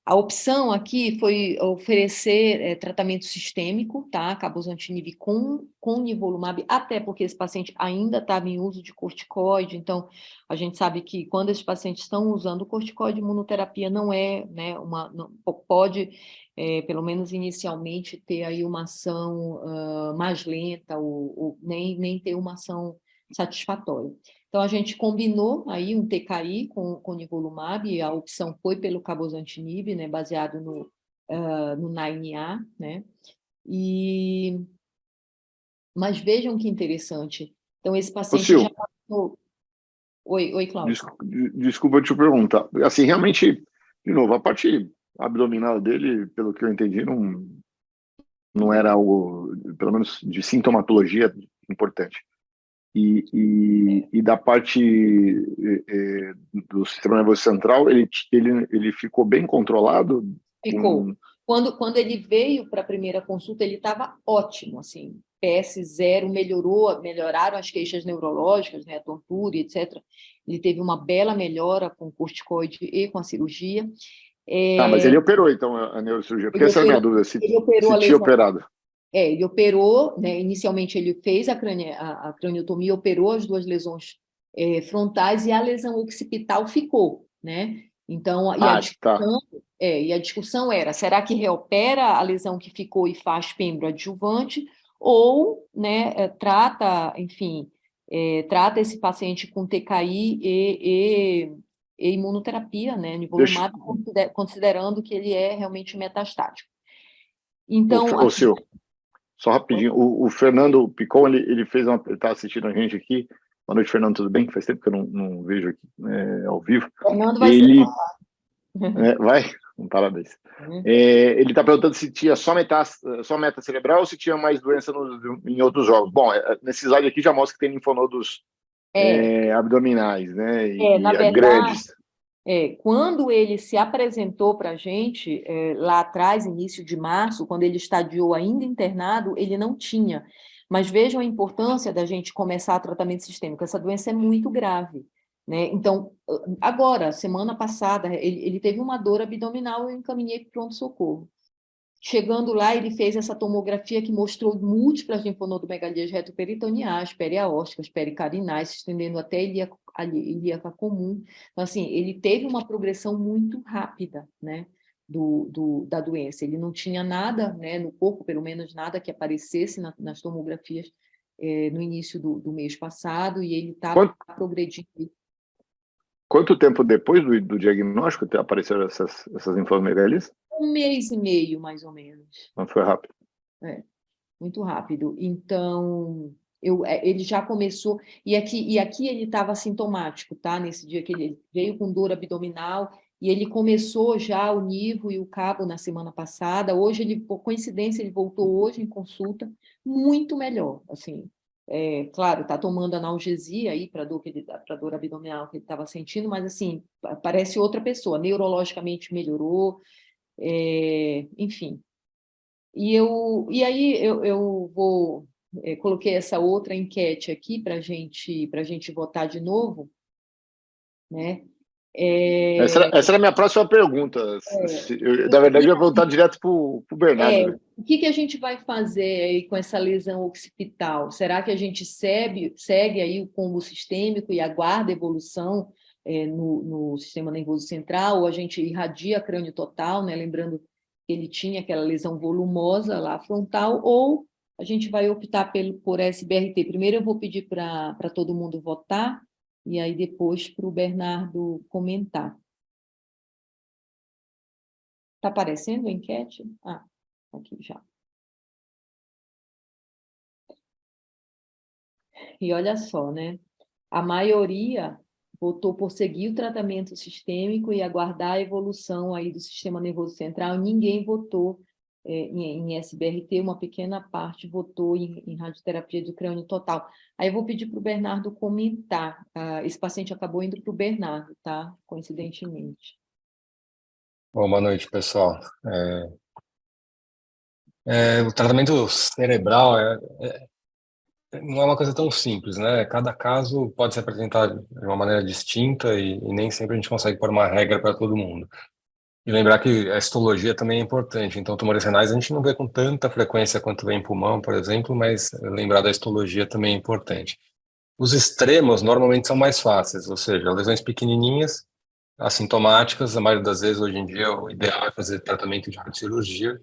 A opção aqui foi oferecer tratamento sistêmico, tá? Cabozantinib com nivolumab, até porque esse paciente ainda estava em uso de corticoide, então a gente sabe que quando esses pacientes estão usando corticoide, imunoterapia não é, né, pode, pelo menos inicialmente, ter aí uma ação mais lenta ou nem ter uma ação satisfatória. Então, a gente combinou aí um TKI com nivolumab, e a opção foi pelo cabozantinib, né, baseado no 9A, né? Mas vejam que interessante. Então, esse Ô, paciente Sil, já passou... Oi, Cláudio. desculpa te perguntar. Assim, realmente, de novo, a parte abdominal dele, pelo que eu entendi, não era algo, pelo menos de sintomatologia, importante. E da parte do sistema nervoso central, ele ficou bem controlado? Ficou. Quando ele veio para a primeira consulta, ele estava ótimo, assim, PS0 melhoraram as queixas neurológicas, né, a tontura, etc. Ele teve uma bela melhora com o corticoide e com a cirurgia. Ah, mas ele operou, então, a neurocirurgia, porque essa é a minha dúvida, Ele operou se a tinha lesão. operado. Ele operou, né, inicialmente ele fez a craniotomia, operou as duas lesões frontais e a lesão occipital ficou, né? Então, Tá. E a discussão era, será que reopera a lesão que ficou e faz pembro adjuvante ou, né, enfim, trata esse paciente com TKI e imunoterapia, né, Deixa, nivolumab, considerando que ele é realmente metastático. Então, ô, Sil, só rapidinho, o Fernando Picon, ele está assistindo a gente aqui. Boa noite, Fernando, tudo bem? Faz tempo que eu não vejo aqui ao vivo. Fernando vai ser Ele papá. vai, parabéns. Ele está perguntando se tinha só meta cerebral ou se tinha mais doença em outros órgãos. Bom, nesse slide aqui já mostra que tem linfonodos abdominais, né? Na verdade, Grandes. quando ele se apresentou para a gente, lá atrás, início de março, quando ele estadiou ainda internado, ele não tinha. Mas vejam a importância da gente começar tratamento sistêmico. Essa doença é muito grave, né? Então, agora, semana passada, ele teve uma dor abdominal, eu encaminhei para o pronto-socorro. Chegando lá, ele fez essa tomografia que mostrou múltiplas linfonodomegalias retroperitoneais, periaórticas, pericarinais, se estendendo até a ilíaca comum. Então, assim, ele teve uma progressão muito rápida, né, da doença. Ele não tinha nada, né, no corpo, pelo menos nada que aparecesse nas tomografias no início do mês passado, e ele está progredindo. Quanto tempo depois do diagnóstico apareceram essas linfonomegalias? 1 mês e meio, mais ou menos. Não foi rápido. Muito rápido. Então, ele já começou... E aqui ele estava sintomático, tá? Nesse dia que ele veio com dor abdominal, e ele começou já o nivo e o cabo na semana passada. Hoje, por coincidência, ele voltou hoje em consulta, muito melhor, assim. Claro, está tomando analgesia aí para dor abdominal que ele estava sentindo, mas, assim, parece outra pessoa. Neurologicamente melhorou, enfim. E aí eu coloquei essa outra enquete aqui para gente votar de novo, né? Essa era a minha próxima pergunta. Na verdade, eu ia perguntar direto para o Bernardo. Né? O que a gente vai fazer aí com essa lesão occipital? Será que a gente segue aí o combo sistêmico e aguarda a evolução no sistema nervoso central, ou a gente irradia crânio total, né? Lembrando que ele tinha aquela lesão volumosa lá frontal, ou a gente vai optar por SBRT. Primeiro eu vou pedir para todo mundo votar, e aí depois para o Bernardo comentar. Está aparecendo a enquete? Ah, aqui já. E olha só, né? A maioria votou por seguir o tratamento sistêmico e aguardar a evolução aí do sistema nervoso central. Ninguém votou em SBRT, uma pequena parte votou em radioterapia do crânio total. Aí eu vou pedir para o Bernardo comentar. Esse paciente acabou indo para o Bernardo, tá? Coincidentemente. Bom, boa noite, pessoal. O tratamento cerebral não é uma coisa tão simples, né? Cada caso pode se apresentar de uma maneira distinta e nem sempre a gente consegue pôr uma regra para todo mundo. E lembrar que a histologia também é importante. Então, tumores renais a gente não vê com tanta frequência quanto vê em pulmão, por exemplo, mas lembrar da histologia também é importante. Os extremos normalmente são mais fáceis, ou seja, lesões pequenininhas, assintomáticas, a maioria das vezes hoje em dia o ideal é fazer tratamento de radiocirurgia.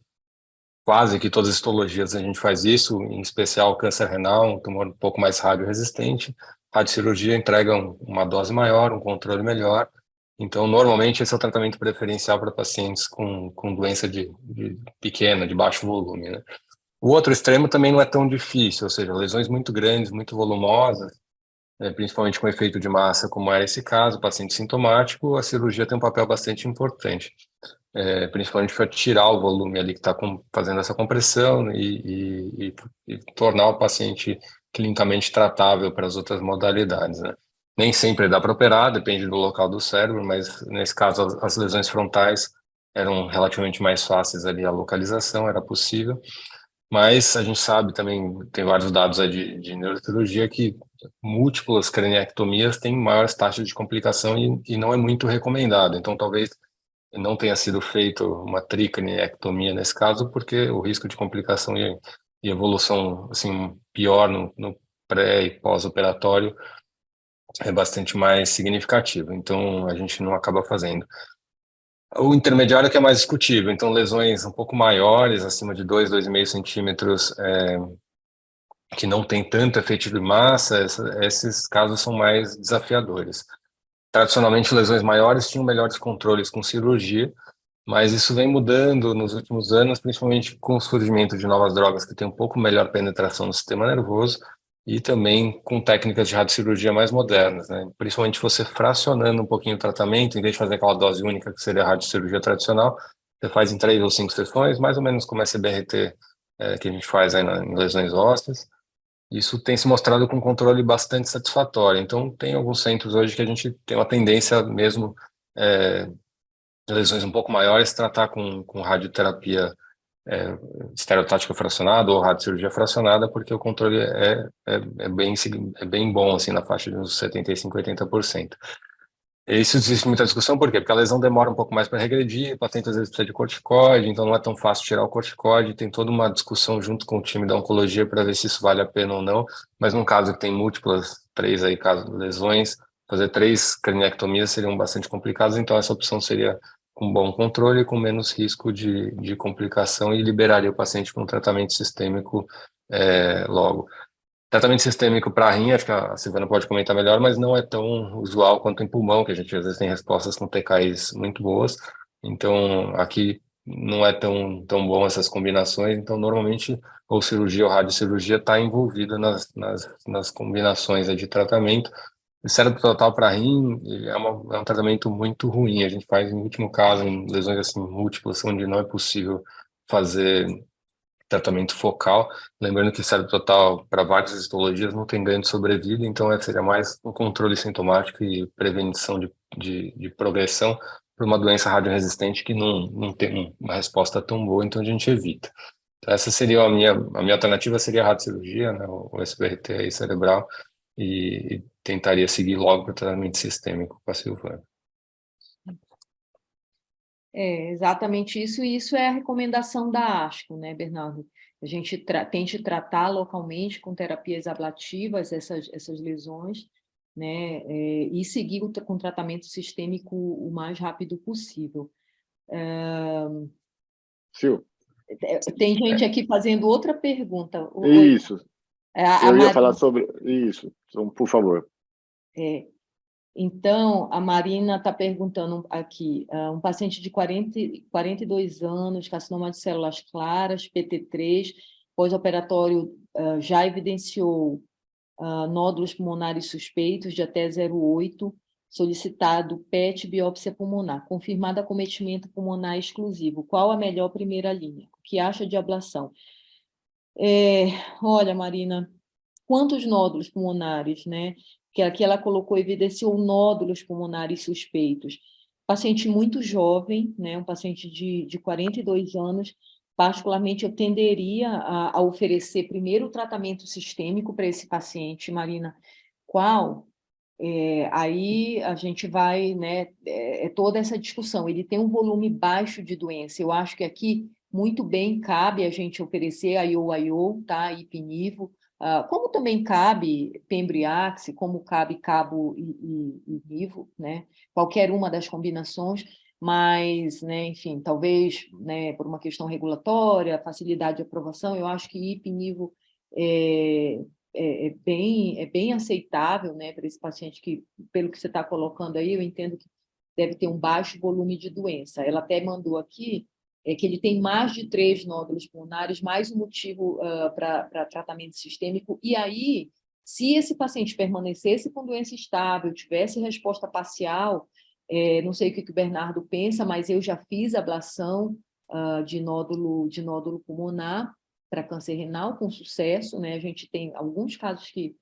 Quase que todas as histologias a gente faz isso, em especial câncer renal, um tumor um pouco mais radioresistente. Radiocirurgia entrega uma dose maior, um controle melhor. Então, normalmente, esse é o tratamento preferencial para pacientes com doença pequena, de baixo volume, né? O outro extremo também não é tão difícil, ou seja, lesões muito grandes, muito volumosas, principalmente com efeito de massa, como é esse caso, paciente sintomático, a cirurgia tem um papel bastante importante. Principalmente para tirar o volume ali que está fazendo essa compressão e tornar o paciente clinicamente tratável para as outras modalidades, né? Nem sempre dá para operar, depende do local do cérebro, mas nesse caso as lesões frontais eram relativamente mais fáceis ali, a localização era possível, mas a gente sabe também, tem vários dados aí de neurocirurgia que múltiplas craniectomias têm maiores taxas de complicação e não é muito recomendado, então talvez não tenha sido feito uma tricraniectomia nesse caso, porque o risco de complicação e evolução assim pior no pré e pós-operatório é bastante mais significativo. Então a gente não acaba fazendo. O intermediário é que é mais discutível. Então lesões um pouco maiores, acima de 2,5 centímetros, que não tem tanto efeito de massa, esses casos são mais desafiadores. Tradicionalmente, lesões maiores tinham melhores controles com cirurgia, mas isso vem mudando nos últimos anos, principalmente com o surgimento de novas drogas que têm um pouco melhor penetração no sistema nervoso e também com técnicas de radiocirurgia mais modernas, né? Principalmente você fracionando um pouquinho o tratamento, em vez de fazer aquela dose única que seria a radiocirurgia tradicional, você faz em 3 ou 5 sessões, mais ou menos como essa BRT que a gente faz aí em lesões ósseas. Isso tem se mostrado com um controle bastante satisfatório. Então, tem alguns centros hoje que a gente tem uma tendência mesmo lesões um pouco maiores, tratar com radioterapia estereotática fracionada ou radiocirurgia fracionada, porque o controle é bem bom, assim, na faixa de uns 75%, 80%. Isso existe muita discussão, por quê? Porque a lesão demora um pouco mais para regredir, o paciente às vezes precisa de corticoide, então não é tão fácil tirar o corticoide, tem toda uma discussão junto com o time da oncologia para ver se isso vale a pena ou não, mas num caso que tem múltiplas, 3 aí casos de lesões, fazer 3 craniectomias seriam bastante complicadas, então essa opção seria com bom controle, com menos risco de complicação e liberaria o paciente para um tratamento sistêmico logo. Tratamento sistêmico para rim, acho que a Silvana pode comentar melhor, mas não é tão usual quanto em pulmão, que a gente às vezes tem respostas com TKIs muito boas. Então, aqui não é tão bom essas combinações. Então, normalmente, ou cirurgia ou radiocirurgia está envolvida nas combinações aí de tratamento. O cérebro total para rim é um tratamento muito ruim. A gente faz, em último caso, em lesões assim múltiplas, onde não é possível fazer tratamento focal, lembrando que cérebro total para várias histologias não tem ganho de sobrevida, então seria mais um controle sintomático e prevenção de progressão para uma doença radioresistente que não tem uma resposta tão boa, então a gente evita. Então, essa seria a minha alternativa seria a radiocirurgia, né, o SBRT aí cerebral, e tentaria seguir logo para o tratamento sistêmico com a Silvana. É exatamente isso, e isso é a recomendação da ASCO, né, Bernardo? A gente tente tratar localmente com terapias ablativas essas lesões, né, e seguir com tratamento sistêmico o mais rápido possível. Sil. Tem gente aqui fazendo outra pergunta. Isso, A eu ia falar Marina, sobre isso, então, por favor. então, a Marina está perguntando aqui, um paciente de 42 anos, carcinoma de células claras, PT3, pós-operatório já evidenciou nódulos pulmonares suspeitos de até 0,8, solicitado PET biópsia pulmonar, confirmado acometimento pulmonar exclusivo. Qual a melhor primeira linha? O que acha de ablação? Olha, Marina, quantos nódulos pulmonares, né? Que aqui ela colocou, evidenciou nódulos pulmonares suspeitos. Paciente muito jovem, né? Um paciente de 42 anos, particularmente eu tenderia a oferecer primeiro o tratamento sistêmico para esse paciente, Marina. Qual? Aí a gente vai, né, toda essa discussão. Ele tem um volume baixo de doença. Eu acho que aqui muito bem cabe a gente oferecer a IO, tá? Ipinivo, como também cabe Pembriax, como cabe cabo e Nivo, né? Qualquer uma das combinações, mas, né, enfim, talvez, né, por uma questão regulatória, facilidade de aprovação, eu acho que Ipinivo é bem aceitável, né, para esse paciente que, pelo que você está colocando aí, eu entendo que deve ter um baixo volume de doença. Ela até mandou aqui que ele tem mais de 3 nódulos pulmonares, mais um motivo para tratamento sistêmico. E aí, se esse paciente permanecesse com doença estável, tivesse resposta parcial, não sei o que o Bernardo pensa, mas eu já fiz ablação de nódulo pulmonar para câncer renal com sucesso, né? A gente tem alguns casos que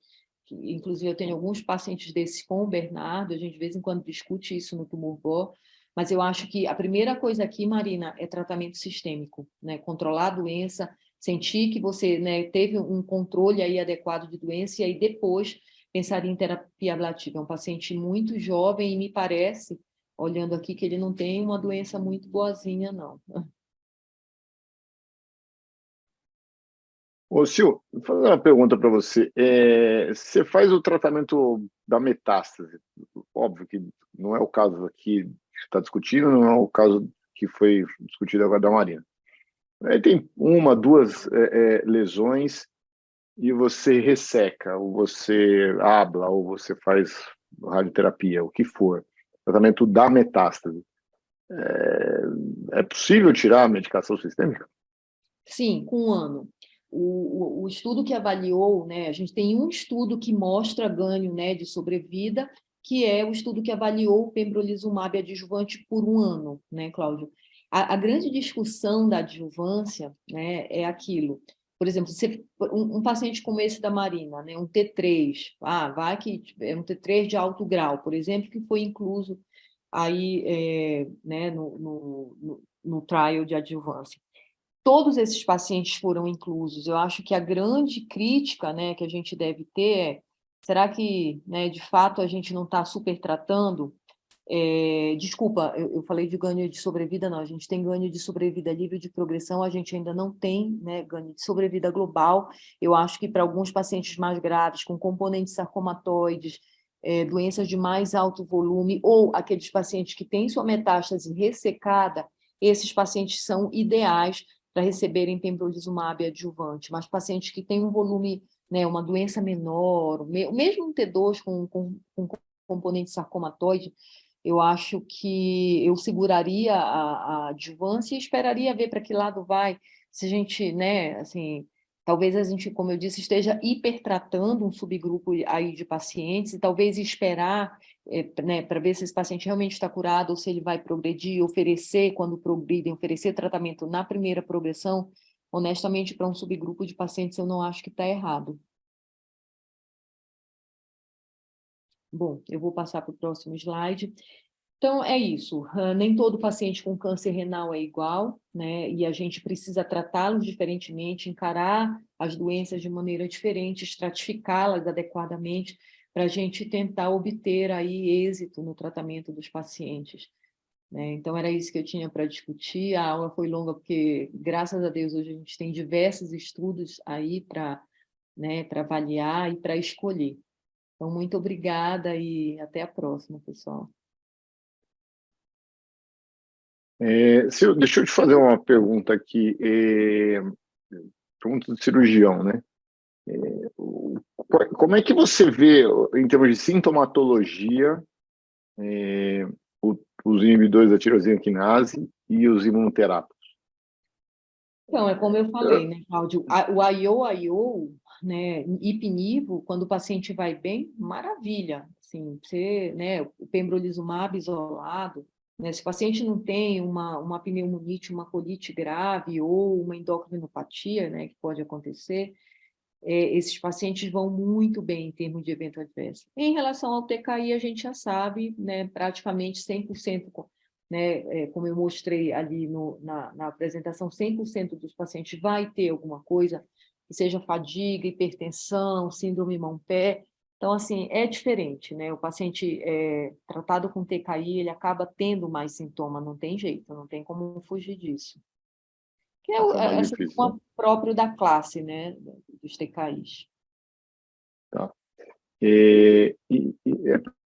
inclusive eu tenho alguns pacientes desses com o Bernardo, a gente de vez em quando discute isso no Tumor, mas eu acho que a primeira coisa aqui, Marina, é tratamento sistêmico, né? Controlar a doença, sentir que você, né, teve um controle aí adequado de doença e aí depois pensaria em terapia ablativa. É um paciente muito jovem e me parece, olhando aqui, que ele não tem uma doença muito boazinha, não. Ô, Sil, vou fazer uma pergunta para você. Você faz o tratamento da metástase? Óbvio que não é o caso aqui que está discutindo, não é o caso que foi discutido agora da Marina. Aí tem uma, duas lesões e você resseca, ou você abla, ou você faz radioterapia, o que for. Tratamento da metástase. É possível tirar a medicação sistêmica? Sim, com 1 ano. O estudo que avaliou, né, a gente tem um estudo que mostra ganho, né, de sobrevida, que é o estudo que avaliou o pembrolizumab adjuvante por 1 ano, né, Cláudio? A grande discussão da adjuvância, né, é aquilo. Por exemplo, um paciente como esse da Marina, né, um T3, vai que é um T3 de alto grau, por exemplo, que foi incluso aí, né, no trial de adjuvância. Todos esses pacientes foram inclusos. Eu acho que a grande crítica, né, que a gente deve ter é: será que, né, de fato, a gente não está supertratando? Desculpa, eu falei de ganho de sobrevida, não. A gente tem ganho de sobrevida livre de progressão, a gente ainda não tem, né, ganho de sobrevida global. Eu acho que para alguns pacientes mais graves, com componentes sarcomatoides, doenças de mais alto volume, ou aqueles pacientes que têm sua metástase ressecada, esses pacientes são ideais para receberem pembrolizumab adjuvante, mas pacientes que têm um volume, né, uma doença menor, mesmo um T2 com componente sarcomatoide, eu acho que eu seguraria a adjuvância e esperaria ver para que lado vai. Se a gente, né, assim, talvez a gente, como eu disse, esteja hipertratando um subgrupo aí de pacientes e talvez esperar, né, para ver se esse paciente realmente está curado ou se ele vai progredir, oferecer, quando progridem, oferecer tratamento na primeira progressão. Honestamente, para um subgrupo de pacientes, eu não acho que está errado. Bom, eu vou passar para o próximo slide. Então, é isso. Nem todo paciente com câncer renal é igual, né? E a gente precisa tratá-los diferentemente, encarar as doenças de maneira diferente, estratificá-las adequadamente, para a gente tentar obter aí êxito no tratamento dos pacientes, né? Então, era isso que eu tinha para discutir. A aula foi longa porque, graças a Deus, hoje a gente tem diversos estudos aí para, né, para avaliar e para escolher. Então, muito obrigada e até a próxima, pessoal. Deixa eu te fazer uma pergunta aqui, pergunta do cirurgião, né? Como é que você vê, em termos de sintomatologia, os inibidores da tirosina quinase e os imunoterápicos? Então, é como eu falei, né, Cláudio? O IO, né, ipinivo, quando o paciente vai bem, maravilha. Assim, você, né, o pembrolizumab isolado, né, se o paciente não tem uma pneumonite, uma colite grave ou uma endocrinopatia, né, que pode acontecer, esses pacientes vão muito bem em termos de evento adverso. Em relação ao TKI, a gente já sabe, né, praticamente 100%, né, como eu mostrei ali na apresentação, 100% dos pacientes vai ter alguma coisa, que seja fadiga, hipertensão, síndrome mão-pé. Então, assim, é diferente, né? O paciente tratado com TKI, ele acaba tendo mais sintoma, não tem jeito, não tem como fugir disso. Que é É mais essa difícil, né? sintoma próprio da classe, né, dos TKIs. Tá.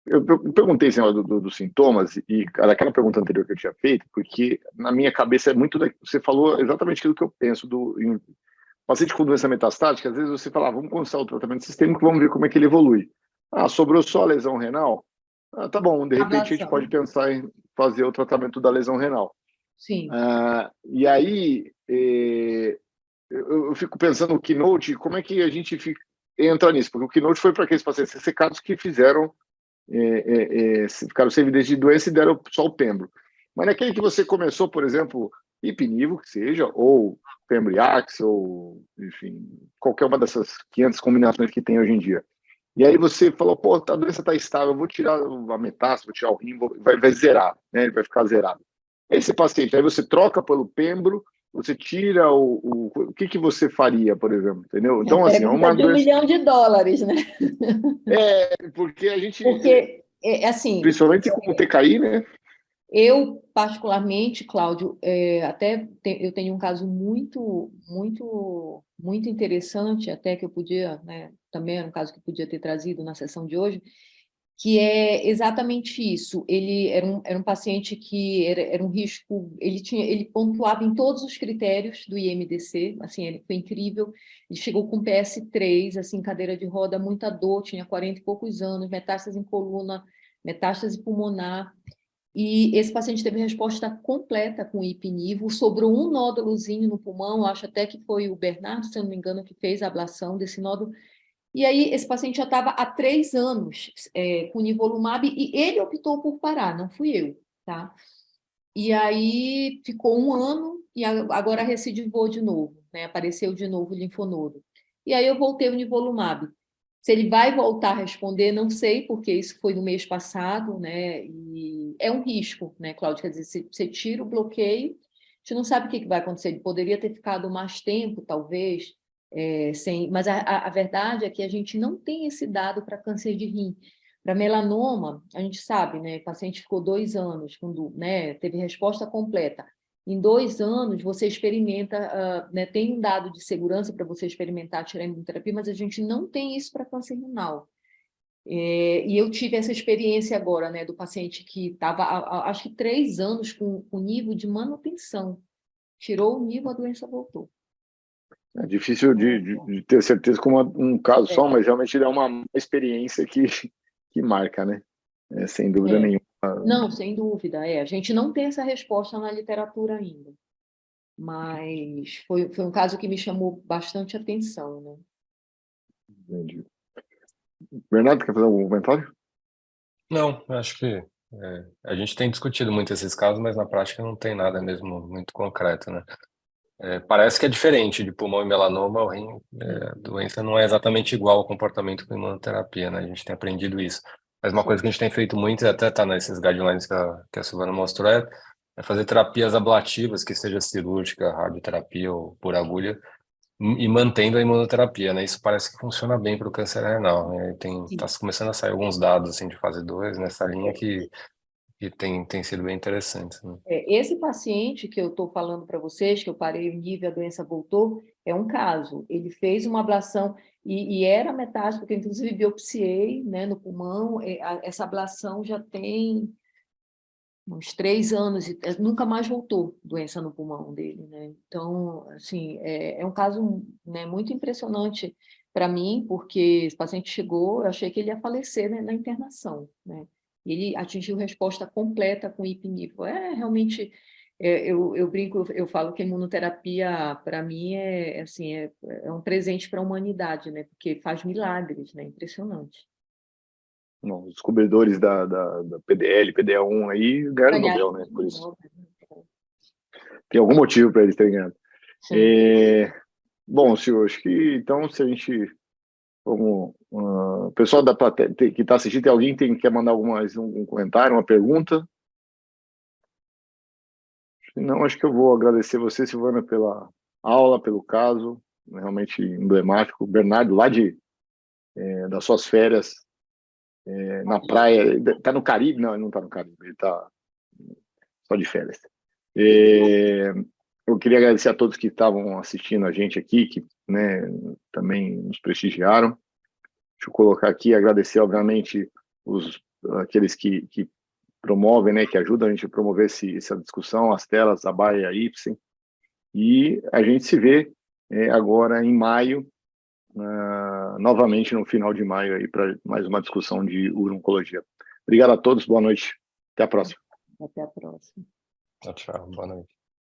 Eu perguntei esse negócio dos sintomas e aquela pergunta anterior que eu tinha feito, porque na minha cabeça é muito. Você falou exatamente aquilo que eu penso em paciente com doença metastática. Às vezes você fala, vamos começar o tratamento sistêmico, vamos ver como é que ele evolui. Sobrou só a lesão renal? Tá bom, de repente a gente pode Ablação, pensar em fazer o tratamento da lesão renal. sim. E aí, eu fico pensando no Keynote, como é que a gente entra nisso? Porque o Keynote foi para aqueles pacientes ressecados que ficaram sem evidência de doença e deram só o pembro. Mas naquele que você começou, por exemplo, ipinivo, que seja, ou pembriax, ou, enfim, qualquer uma dessas 500 combinações que tem hoje em dia. E aí você falou, pô, a doença está estável, eu vou tirar a metástase, vou tirar o rim, vai zerar, né? Ele vai ficar zerado. Esse paciente, aí você troca pelo pembro, você tira o que você faria, por exemplo, entendeu? É a Então, assim, é pergunta uma de doença. US$ 1 milhão, né? Porque a gente, Porque, assim, principalmente com o TKI, né? eu, particularmente, Cláudio, eu tenho um caso muito interessante, até que eu podia, né, também era um caso que eu podia ter trazido na sessão de hoje, que é exatamente isso. Ele era um paciente que era um risco, ele pontuava em todos os critérios do IMDC, assim, ele foi incrível. Ele chegou com PS3, assim, cadeira de roda, muita dor, tinha 40 e poucos anos, metástase em coluna, metástase pulmonar. E esse paciente teve resposta completa com ipinivo, sobrou um nódulozinho no pulmão, acho até que foi o Bernardo, se eu não me engano, que fez a ablação desse nódulo. E aí, esse paciente já estava há 3 anos com nivolumab e ele optou por parar, não fui eu, tá? E aí, ficou 1 ano e agora recidivou de novo, né? Apareceu de novo o linfonodo. E aí, eu voltei o nivolumab. Se ele vai voltar a responder, não sei, porque isso foi no mês passado, né? E é um risco, né, Cláudia? Quer dizer, você tira o bloqueio, a gente não sabe o que vai acontecer. Ele poderia ter ficado mais tempo, talvez, mas a verdade é que a gente não tem esse dado para câncer de rim. Para melanoma, a gente sabe, né? O paciente ficou 2 anos, quando, né, teve resposta completa. Em 2 anos, você experimenta, né, tem um dado de segurança para você experimentar tirar imunoterapia, mas a gente não tem isso para câncer renal. E eu tive essa experiência agora, né, do paciente que estava, acho que 3 anos com nível de manutenção. Tirou o nível, a doença voltou. É difícil de ter certeza com um caso só, mas realmente é uma experiência que marca, né? Sem dúvida É. nenhuma. Não, sem dúvida, a gente não tem essa resposta na literatura ainda, mas foi um caso que me chamou bastante atenção, né? Entendi. Bernardo, quer fazer algum comentário? Não, eu acho que a gente tem discutido muito esses casos, mas na prática não tem nada mesmo muito concreto, né? Parece que é diferente de pulmão e melanoma, o rim, a doença não é exatamente igual ao comportamento com imunoterapia, né? A gente tem aprendido isso. Mas uma coisa Sim. que a gente tem feito muito, e até está nesses guidelines que a Silvana mostrou, é fazer terapias ablativas, que seja cirúrgica, radioterapia ou por agulha, e mantendo a imunoterapia, né? Isso parece que funciona bem para o câncer renal, né? Tá Sim. começando a sair alguns dados assim, de fase 2 nessa linha que tem sido bem interessantes, né? Esse paciente que eu estou falando para vocês, que eu parei o nível, a doença voltou, é um caso. Ele fez uma ablação e era metástase, porque inclusive biopsiei, né, no pulmão. Essa ablação já tem uns 3 anos, e nunca mais voltou doença no pulmão dele, né? Então, assim, é um caso, né, muito impressionante para mim, porque esse paciente chegou, eu achei que ele ia falecer, né, na internação, né? Ele atingiu resposta completa com ipinivo. Realmente, eu brinco, eu falo que a imunoterapia, para mim, assim, é um presente para a humanidade, né? Porque faz milagres, né? Impressionante. Não, os descobridores da PDL, PDL1 aí ganharam o Ganharam Nobel, né? Por isso. Nobel, né? Tem algum motivo para eles terem ganhado. Sim. Bom, senhor, acho que então, se a gente. O pessoal da plateia que está assistindo, tem alguém que quer mandar um comentário, uma pergunta? Se não, acho que eu vou agradecer você, Silvana, pela aula, pelo caso, realmente emblemático. Bernardo, lá das suas férias, na praia, está no Caribe? Não, ele não está no Caribe, ele está só de férias. Eu queria agradecer a todos que estavam assistindo a gente aqui, que, né, também nos prestigiaram. Deixa eu colocar aqui, agradecer, obviamente, aqueles que promovem, né, que ajudam a gente a promover essa discussão, as telas, a Baia e a Ipsen. E a gente se vê agora em maio, novamente no final de maio, aí para mais uma discussão de urologia. Obrigado a todos, boa noite, até a próxima. Até a próxima. Tchau, tchau, boa noite.